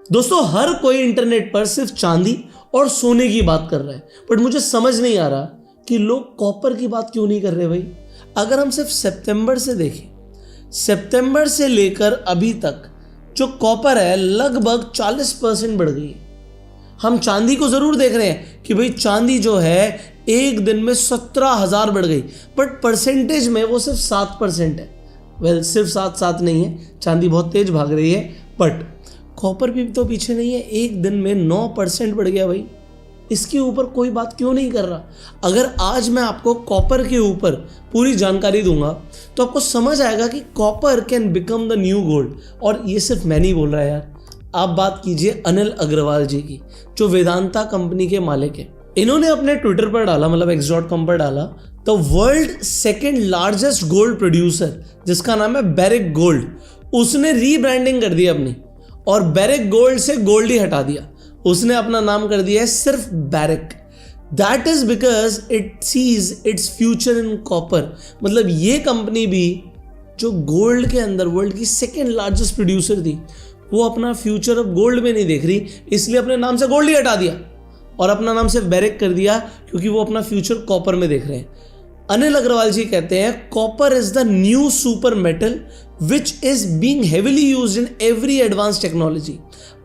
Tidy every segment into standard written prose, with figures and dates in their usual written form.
दोस्तों हर कोई इंटरनेट पर सिर्फ चांदी और सोने की बात कर रहा है, बट मुझे समझ नहीं आ रहा कि लोग कॉपर की बात क्यों नहीं कर रहे भाई। अगर हम सिर्फ सितंबर से देखें, सितंबर से लेकर अभी तक जो कॉपर है लगभग 40% बढ़ गई है। हम चांदी को जरूर देख रहे हैं कि भाई चांदी जो है एक दिन में 17,000 बढ़ गई, बट परसेंटेज में वो सिर्फ 7% है। वेल सिर्फ 7 नहीं है, चांदी बहुत तेज भाग रही है, बट कॉपर भी तो पीछे नहीं है, एक दिन में 9% बढ़ गया भाई। इसके ऊपर कोई बात क्यों नहीं कर रहा। अगर आज मैं आपको कॉपर के ऊपर पूरी जानकारी दूंगा तो आपको समझ आएगा कि copper can become the new gold. और ये सिर्फ मैं नहीं बोल रहा यार, आप बात कीजिए अनिल अग्रवाल जी की, जो वेदांता कंपनी के मालिक है। इन्होंने अपने ट्विटर पर डाला, मतलब x.com पर डाला, the world second largest gold producer जिसका नाम है बैरिक गोल्ड, उसने रीब्रांडिंग कर दी अपनी और बैरिक गोल्ड से गोल्ड ही हटा दिया। उसने अपना नाम कर दिया है सिर्फ Barrick. That is because it sees its future in copper. मतलब ये कंपनी भी जो गोल्ड के अंदर वर्ल्ड की सेकेंड लार्जेस्ट प्रोड्यूसर थी, वो अपना फ्यूचर अब गोल्ड में नहीं देख रही, इसलिए अपने नाम से गोल्ड ही हटा दिया और अपना नाम सिर्फ बैरिक कर दिया, क्योंकि वो अपना फ्यूचर कॉपर में देख रहे हैं। अनिल अग्रवाल जी कहते हैं copper is the new super metal which is being heavily used in every advance technology.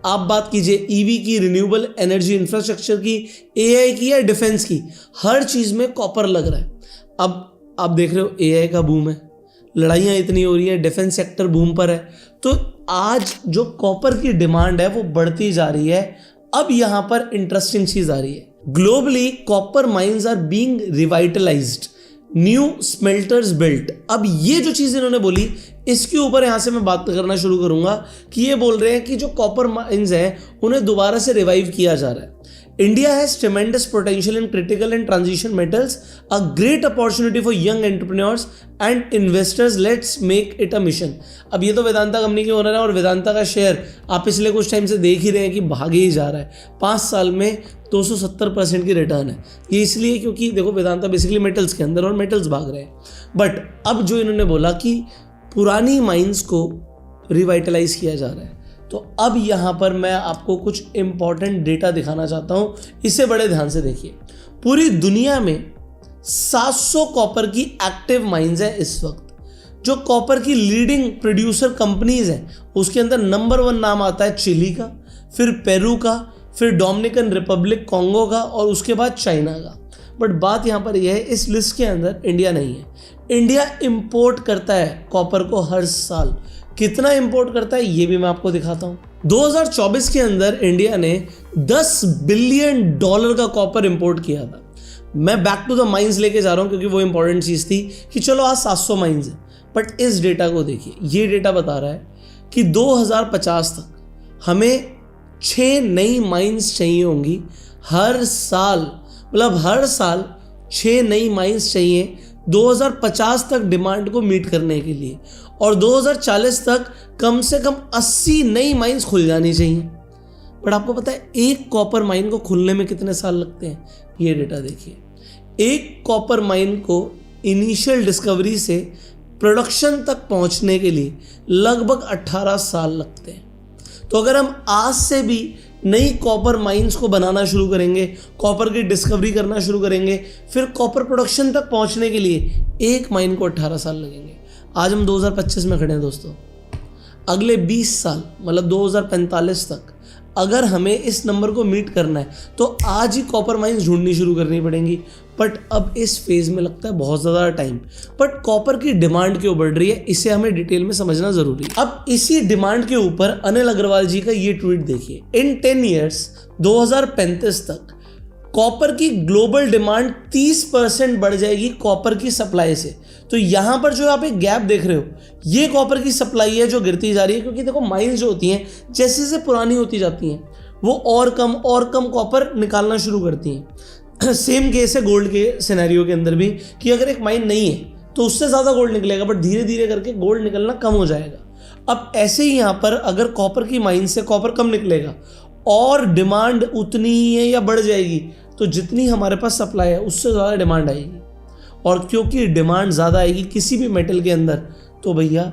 आप बात कीजिए ईवी की, रिन्यूएबल एनर्जी इंफ्रास्ट्रक्चर की, एआई की या डिफेंस की, हर चीज में कॉपर लग रहा है। अब आप देख रहे हो एआई का बूम है, लड़ाइयाँ इतनी हो रही है, डिफेंस सेक्टर बूम पर है, तो आज जो कॉपर की डिमांड है वो बढ़ती जा रही है। अब यहां पर इंटरेस्टिंग चीज आ रही है, globally copper mines are being revitalised, new smelters built. अब ये जो चीज इन्होंने बोली, इसके ऊपर यहां से मैं बात करना शुरू करूंगा कि ये बोल रहे हैं कि जो कॉपर माइंस हैं उन्हें दोबारा से रिवाइव किया जा रहा है। India has tremendous potential in critical and transition metals, a great opportunity for young entrepreneurs and investors. Let's make it a mission. अब ये तो वेदांता कंपनी के ओनर है और वेदांता का शेयर आप पिछले कुछ टाइम से देख ही रहे हैं कि भागे ही जा रहा है। 5 साल में 270% की रिटर्न है। ये इसलिए क्योंकि देखो वेदांता बेसिकली मेटल्स के अंदर और मेटल्स भाग रहे हैं। बट अब जो इन्होंने बोला कि पुरानी माइंस को रिवाइटलाइज किया जा रहा है, तो अब यहां पर मैं आपको कुछ इंपॉर्टेंट डेटा दिखाना चाहता हूं, इसे बड़े ध्यान से देखिए। पूरी दुनिया में 700 कॉपर की एक्टिव माइंस हैं इस वक्त। जो कॉपर की लीडिंग प्रोड्यूसर कंपनीज हैं उसके अंदर नंबर 1 नाम आता है चिली का, फिर पेरू का, फिर डोमिनिकन रिपब्लिक कॉन्गो का और उसके बाद चाइना का। बट बात यहां पर यह है, इस लिस्ट के अंदर इंडिया नहीं है। इंडिया इंपोर्ट करता है कॉपर को हर साल। कितना इंपोर्ट करता है ये भी मैं आपको दिखाता हूं। 2024 के अंदर इंडिया ने $10 बिलियन का कॉपर इंपोर्ट किया था। मैं बैक टू द माइंस लेके जा रहा हूं क्योंकि वो इंपॉर्टेंट चीज थी कि चलो आज 700 माइंस है, बट इस डेटा को देखिए। ये डेटा बता रहा है कि 2050 तक हमें 6 नई माइंस चाहिए होंगी हर साल। मतलब हर साल 6 नई माइंस चाहिए 2050 तक डिमांड को मीट करने के लिए, और 2040 तक कम से कम 80 नई माइंस खुल जानी चाहिए। बट आपको पता है एक कॉपर माइन को खुलने में कितने साल लगते हैं? ये डेटा देखिए। एक कॉपर माइन को इनिशियल डिस्कवरी से प्रोडक्शन तक पहुंचने के लिए लगभग 18 साल लगते हैं। तो अगर हम आज से भी नई कॉपर माइंस को बनाना शुरू करेंगे, कॉपर की डिस्कवरी करना शुरू करेंगे, फिर कॉपर प्रोडक्शन तक पहुंचने के लिए एक माइन को 18 साल लगेंगे। आज हम 2025 में खड़े हैं दोस्तों। अगले 20 साल मतलब 2045 तक अगर हमें इस नंबर को मीट करना है तो आज ही कॉपर माइंस ढूंढनी शुरू करनी पड़ेंगी। बट अब इस फेज में लगता है बहुत ज़्यादा टाइम। बट कॉपर की डिमांड क्यों बढ़ रही है, इसे हमें डिटेल में समझना जरूरी है। अब इसी डिमांड के ऊपर अनिल अग्रवाल जी का ये ट्वीट देखिए। इन 10 ईयर्स 2035 तक कॉपर की ग्लोबल डिमांड 30% बढ़ जाएगी कॉपर की सप्लाई से। तो यहां पर जो आप एक गैप देख रहे हो, ये कॉपर की सप्लाई है जो गिरती जा रही है, क्योंकि देखो माइंस जो होती हैं जैसे जैसे पुरानी होती जाती हैं वो और कम कॉपर निकालना शुरू करती हैं। सेम केस है गोल्ड के सिनेरियो के अंदर भी कि अगर एक माइन नहीं है तो उससे ज़्यादा गोल्ड निकलेगा, बट धीरे धीरे करके गोल्ड निकलना कम हो जाएगा। अब ऐसे ही यहाँ पर अगर कॉपर की माइन से कॉपर कम निकलेगा और डिमांड उतनी ही है या बढ़ जाएगी, तो जितनी हमारे पास सप्लाई है उससे ज़्यादा डिमांड आएगी। और क्योंकि डिमांड ज़्यादा आएगी किसी भी मेटल के अंदर, तो भैया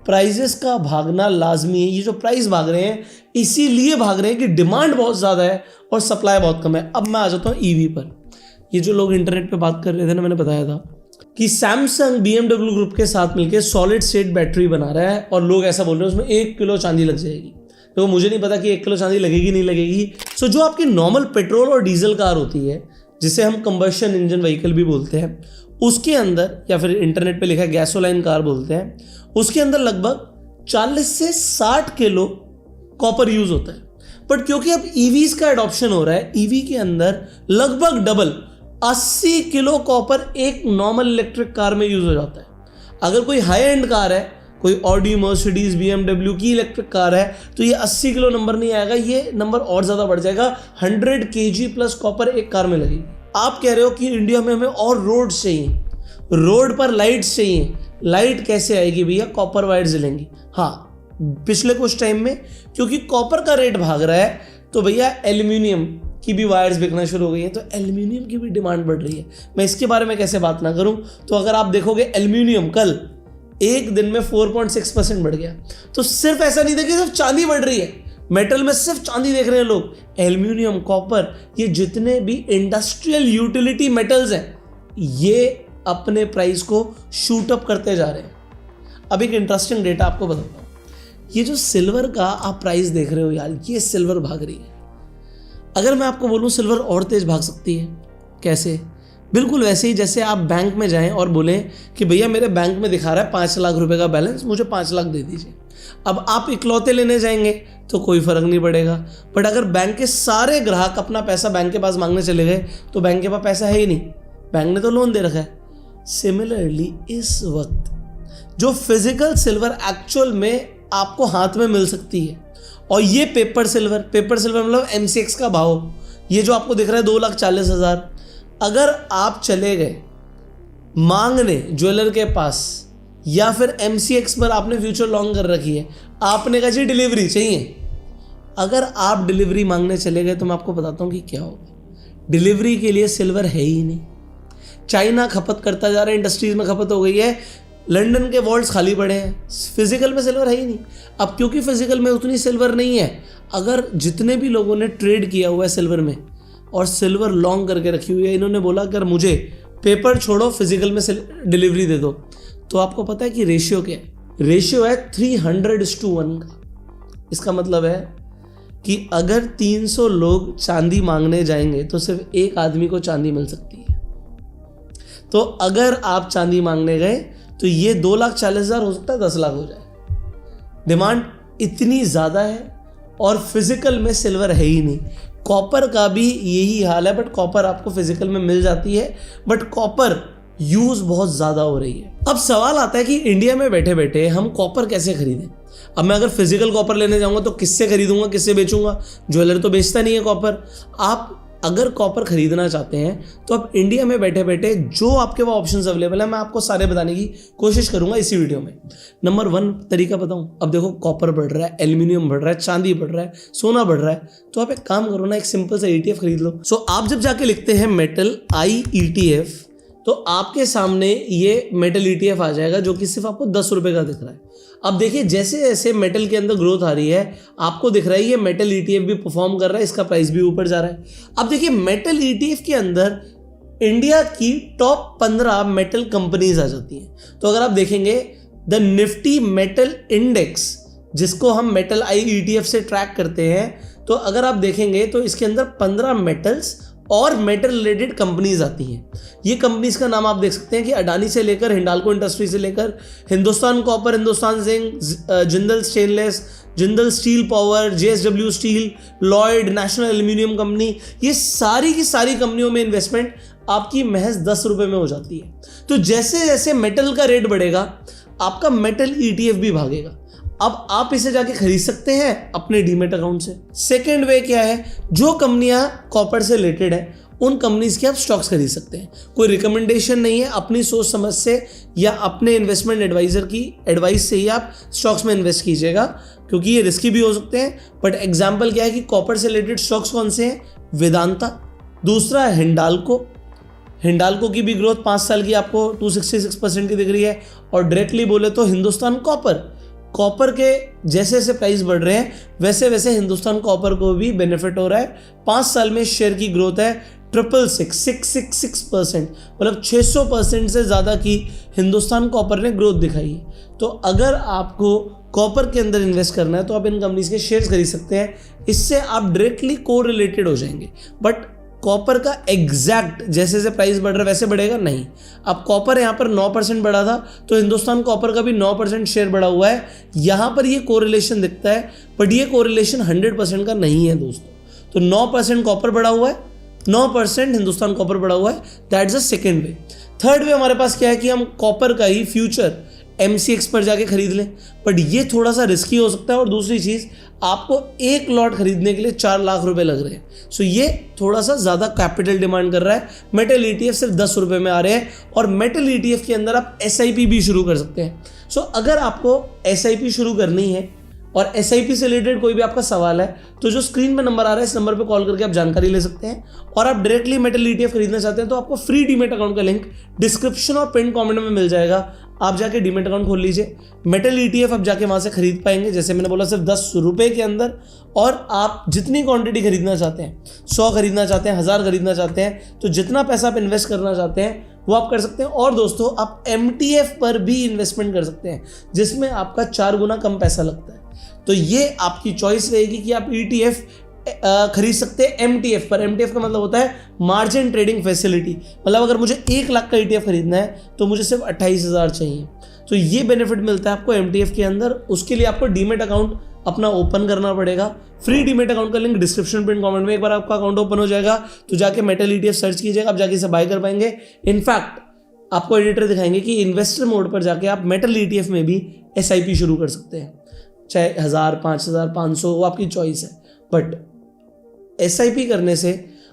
प्राइजेस का भागना लाजमी है। ये जो प्राइस भाग रहे हैं इसीलिए भाग रहे हैं कि डिमांड बहुत ज़्यादा है और सप्लाई बहुत कम है। अब मैं आ जाता हूँ ईवी पर। ये जो लोग इंटरनेट पे बात कर रहे थे ना, मैंने बताया था कि सैमसंग BMW ग्रुप के साथ मिलकर सॉलिड स्टेट बैटरी बना रहा है और लोग ऐसा बोल रहे हैं उसमें 1 किलो चांदी लग जाएगी। तो मुझे नहीं पता कि 1 किलो चांदी लगेगी नहीं लगेगी। सो जो आपकी नॉर्मल पेट्रोल और डीजल कार होती है, जिसे हम कंबशन इंजन व्हीकल भी बोलते हैं, उसके अंदर, या फिर इंटरनेट पे लिखा है गैसोलाइन कार बोलते हैं, उसके अंदर लगभग 40 से 60 किलो कॉपर यूज होता है। बट क्योंकि अब ईवीज का एडॉप्शन हो रहा है, ईवी के अंदर लगभग डबल 80 किलो कॉपर एक नॉर्मल इलेक्ट्रिक कार में यूज हो जाता है। अगर कोई हाई एंड कार है, कोई ऑडी, मर्सिडीज, BMW की इलेक्ट्रिक कार है, तो ये 80 किलो नंबर नहीं आएगा, ये नंबर और ज़्यादा बढ़ जाएगा। 100 kg प्लस कॉपर एक कार में लगेगी। आप कह रहे हो कि इंडिया में हमें और रोड चाहिए, रोड पर लाइट्स चाहिए। लाइट कैसे आएगी भैया? कॉपर वायर जलेंगी। हाँ, पिछले कुछ टाइम में क्योंकि कॉपर का रेट भाग रहा है तो भैया एल्यूमिनियम की भी वायर्स बिकना शुरू हो गई है, तो एल्यूमिनियम की भी डिमांड बढ़ रही है। मैं इसके बारे में कैसे बात ना करूं? तो अगर आप देखोगे एल्यूमिनियम कल एक दिन में 4.6% बढ़ गया। तो सिर्फ ऐसा नहीं देखिए सिर्फ चांदी बढ़ रही है, मेटल में सिर्फ चांदी देख रहे हैं लोग। एल्यूमिनियम, कॉपर, ये जितने भी इंडस्ट्रियल यूटिलिटी मेटल्स हैं, ये अपने प्राइस को शूट अप करते जा रहे हैं। अब एक इंटरेस्टिंग डेटा आपको बताता हूँ। ये जो सिल्वर का आप प्राइस देख रहे हो यार, ये सिल्वर भाग रही है। अगर मैं आपको बोलूँ सिल्वर और तेज भाग सकती है, कैसे? बिल्कुल वैसे ही जैसे आप बैंक में जाएं और बोलें कि भैया मेरे बैंक में दिखा रहा है 5 लाख रुपए का बैलेंस, मुझे 5 लाख दे दीजिए। अब आप इकलौते लेने जाएंगे तो कोई फर्क नहीं पड़ेगा, बट अगर बैंक के सारे ग्राहक अपना पैसा बैंक के पास मांगने चले गए तो बैंक के पास पैसा है ही नहीं, बैंक ने तो लोन दे रखा है। सिमिलरली इस वक्त जो फिजिकल सिल्वर एक्चुअल में आपको हाथ में मिल सकती है, और ये पेपर सिल्वर मतलब MCX का भाव, ये जो आपको दिख रहा है 2,40,000, अगर आप चले गए मांगने ज्वेलर के पास या फिर MCX पर आपने फ्यूचर लॉन्ग कर रखी है, आपने कहा जी डिलीवरी चाहिए, अगर आप डिलीवरी मांगने चले गए तो मैं आपको बताता हूँ कि क्या होगा। डिलीवरी के लिए सिल्वर है ही नहीं। चाइना खपत करता जा रहा है, इंडस्ट्रीज में खपत हो गई है, लंदन के वॉल्ट्स खाली पड़े हैं, फिजिकल में सिल्वर है ही नहीं। अब क्योंकि फिजिकल में उतनी सिल्वर नहीं है, अगर जितने भी लोगों ने ट्रेड किया हुआ है सिल्वर में और सिल्वर लॉन्ग करके रखी हुई है, इन्होंने बोला अगर मुझे पेपर छोड़ो फिजिकल में डिलीवरी दे दो, तो आपको पता है कि रेशियो क्या है? रेशियो है 300:1 का। इसका मतलब है कि अगर 300 लोग चांदी मांगने जाएंगे तो सिर्फ एक आदमी को चांदी मिल सकती है। तो अगर आप चांदी मांगने गए तो ये 2,40,000 हो सकता है 10 लाख हो जाए। डिमांड इतनी ज़्यादा है और फिजिकल में सिल्वर है ही नहीं। कॉपर का भी यही हाल है, बट कॉपर आपको फिजिकल में मिल जाती है, बट कॉपर यूज बहुत ज़्यादा हो रही है। अब सवाल आता है कि इंडिया में बैठे बैठे हम कॉपर कैसे खरीदें? अब मैं अगर फिजिकल कॉपर लेने जाऊंगा तो किससे खरीदूंगा, किससे बेचूंगा? ज्वेलर तो बेचता नहीं है कॉपर। आप अगर कॉपर खरीदना चाहते हैं तो आप इंडिया में बैठे बैठे जो आपके पास ऑप्शंस अवेलेबल है, मैं आपको सारे बताने की कोशिश करूंगा इसी वीडियो में। नंबर 1 तरीका बताऊं। अब देखो कॉपर बढ़ रहा है, एल्यूमिनियम बढ़ रहा है, चांदी बढ़ रहा है, सोना बढ़ रहा है, तो आप एक काम करो ना, एक सिंपल सा ETF खरीद लो। सो आप जब जाके लिखते हैं मेटल IETF तो आपके सामने ये मेटल ETF आ जाएगा जो कि सिर्फ आपको 10 रुपए का दिख रहा है। अब देखिए जैसे जैसे मेटल के अंदर ग्रोथ आ रही है, आपको दिख रहा है ये मेटल ETF भी परफॉर्म कर रहा है, इसका प्राइस भी ऊपर जा रहा है। अब देखिए मेटल ETF के अंदर इंडिया की टॉप 15 मेटल कंपनीज आ जाती हैं। तो अगर आप देखेंगे द निफ्टी मेटल इंडेक्स, जिसको हम मेटल IETF से ट्रैक करते हैं, तो अगर आप देखेंगे तो इसके अंदर 15 मेटल्स और मेटल रिलेटेड कंपनीज आती हैं। ये कंपनीज का नाम आप देख सकते हैं कि अडानी से लेकर हिंडाल्को इंडस्ट्री से लेकर Hindustan copper, Hindustan zinc, Jindal stainless, Jindal steel power, JSW steel, Lloyd, national aluminium company, ये सारी की सारी कंपनियों में इन्वेस्टमेंट आपकी महज 10 रुपए में हो जाती है। तो जैसे जैसे मेटल का रेट बढ़ेगा आपका मेटल ETF भी भागेगा। अब आप इसे जाके खरीद सकते हैं अपने डीमेट अकाउंट से। सेकेंड वे क्या है, जो कंपनियां कॉपर से रिलेटेड है उन कंपनीज के आप स्टॉक्स खरीद सकते हैं। कोई रिकमेंडेशन नहीं है, अपनी सोच समझ से या अपने इन्वेस्टमेंट एडवाइजर की एडवाइस से ही आप स्टॉक्स में इन्वेस्ट कीजिएगा, क्योंकि ये रिस्की भी हो सकते हैं। बट एग्जाम्पल क्या है कि कॉपर से रिलेटेड स्टॉक्स कौन से हैं? वेदांता, दूसरा है हिंडाल्को की भी ग्रोथ 5 साल की आपको 266% की दिख रही है, और डायरेक्टली बोले तो हिंदुस्तान कॉपर, कॉपर के जैसे जैसे प्राइस बढ़ रहे हैं वैसे वैसे हिंदुस्तान कॉपर को भी बेनिफिट हो रहा है। 5 साल में शेयर की ग्रोथ है 666%, मतलब 600% से ज़्यादा की हिंदुस्तान कॉपर ने ग्रोथ दिखाई है। तो अगर आपको कॉपर के अंदर इन्वेस्ट करना है तो आप इन कंपनीज के शेयर्स खरीद सकते हैं, इससे आप डायरेक्टली कोरिलेटेड हो जाएंगे। बट कॉपर का एग्जैक्ट जैसे जैसे प्राइस बढ़ रहा है वैसे बढ़ेगा नहीं। अब कॉपर यहाँ पर 9% बढ़ा था तो हिंदुस्तान कॉपर का भी 9% शेयर बढ़ा हुआ है। यहाँ पर ये कोरिलेशन दिखता है, बट ये कोरिलेशन 100% का नहीं है दोस्तों। तो 9% कॉपर बढ़ा हुआ है, 9% हिंदुस्तान कॉपर बढ़ा हुआ है। That's the second way. Third way हमारे पास क्या है कि हम कॉपर का ही फ्यूचर MCX पर जाके खरीद लें, बट ये थोड़ा सा रिस्की हो सकता है। और दूसरी चीज़, आपको एक लॉट खरीदने के लिए 4 लाख रुपए लग रहे हैं। सो ये थोड़ा सा ज़्यादा कैपिटल डिमांड कर रहा है। मेटल ETF सिर्फ 10 रुपये में आ रहे हैं और मेटल ETF के अंदर आप SIP भी शुरू कर सकते हैं। सो अगर आपको SIP शुरू करनी है और SIP से रिलेटेड कोई भी आपका सवाल है तो जो स्क्रीन पे नंबर आ रहा है इस नंबर पे कॉल करके आप जानकारी ले सकते हैं। और आप डायरेक्टली मेटल ETF खरीदना चाहते हैं तो आपको फ्री डीमेट अकाउंट का लिंक डिस्क्रिप्शन और पिन कमेंट में मिल जाएगा। आप जाके डीमेट अकाउंट खोल लीजिए। मेटल ETF आप जाके वहाँ से खरीद पाएंगे, जैसे मैंने बोला सिर्फ 10 रुपये के अंदर। और आप जितनी क्वांटिटी खरीदना चाहते हैं, 100 खरीदना चाहते हैं, 1000 खरीदना चाहते हैं, तो जितना पैसा आप इन्वेस्ट करना चाहते हैं वो आप कर सकते हैं। और दोस्तों आप MTF पर भी इन्वेस्टमेंट कर सकते हैं जिसमें आपका 4 गुना कम पैसा लगता है। तो ये आपकी चॉइस रहेगी कि आप ETF खरीद सकते हैं MTF पर। MTF का मतलब होता है मार्जिन ट्रेडिंग फैसिलिटी। मतलब अगर मुझे 1 लाख का ETF खरीदना है तो मुझे सिर्फ 28,000 चाहिए। तो ये बेनिफिट मिलता है आपको MTF के अंदर। उसके लिए आपको डीमेट अकाउंट अपना ओपन करना पड़ेगा। फ्री डीमेट अकाउंट का लिंक डिस्क्रिप्शन पिन कमेंट में। एक बार आपका अकाउंट ओपन हो जाएगा तो जाके मेटल ETF सर्च कीजिएगा, आप जाके इसे बाय कर पाएंगे। इनफैक्ट आपको एडिटर दिखाएंगे कि इन्वेस्टर मोड पर जाके आप मेटल ETF में भी SIP शुरू कर सकते हैं, चाहे 1000, 5000, 500, वो आपकी चॉइस है। बट SIP करने से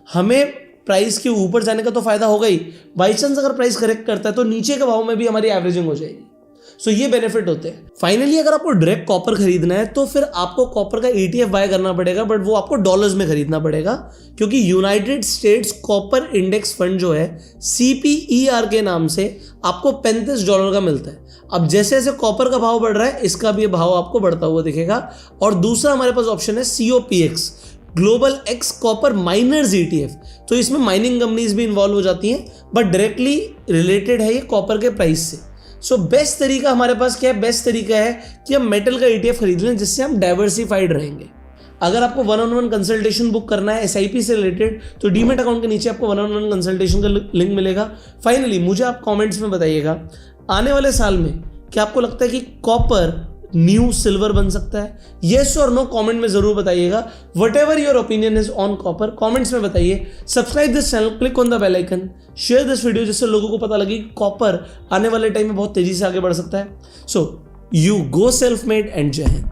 हमें प्राइस के ऊपर जाने का तो फायदा होगा ही, बाई चांस अगर प्राइस करेक्ट करता है तो नीचे के भाव में भी हमारी एवरेजिंग हो जाएगी। सो ये बेनिफिट होते हैं। फाइनली अगर आपको डायरेक्ट कॉपर खरीदना है तो फिर आपको कॉपर का ETF बाय करना पड़ेगा, बट वो आपको डॉलर्स में खरीदना पड़ेगा, क्योंकि United states copper index fund जो है CPER के नाम से आपको $35 का मिलता है। अब जैसे जैसे कॉपर का भाव बढ़ रहा है इसका भी भाव आपको बढ़ता हुआ दिखेगा। और दूसरा हमारे पास ऑप्शन है COPX, global X copper miners ETF। तो इसमें माइनिंग कंपनीज भी इन्वॉल्व हो जाती हैं, बट डायरेक्टली रिलेटेड है ये कॉपर के प्राइस से। सो बेस्ट तरीका हमारे पास क्या है? बेस्ट तरीका है कि हम मेटल का ETF खरीद लें, जिससे हम डाइवर्सिफाइड रहेंगे। अगर आपको 1-on-1 कंसल्टेशन बुक करना है SIP से रिलेटेड तो डीमेट अकाउंट के नीचे आपको 1-on-1 कंसल्टेशन का लिंक मिलेगा। फाइनली मुझे आप कमेंट्स में बताइएगा, आने वाले साल में क्या आपको लगता है कि कॉपर न्यू सिल्वर बन सकता है? येस और नो कमेंट में जरूर बताइएगा। Whatever your opinion is on copper, comments में बताइए। Subscribe this channel, click on the bell icon, share this video, जिससे लोगों को पता लगे कि कॉपर आने वाले टाइम में बहुत तेजी से आगे बढ़ सकता है। So you go self made and जय हिंद।